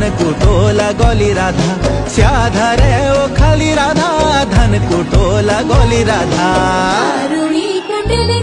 धन कुटोला गोली राधा श्याधारे ओ खाली राधा धन कुटोला गोली राधा करुणी कुंडली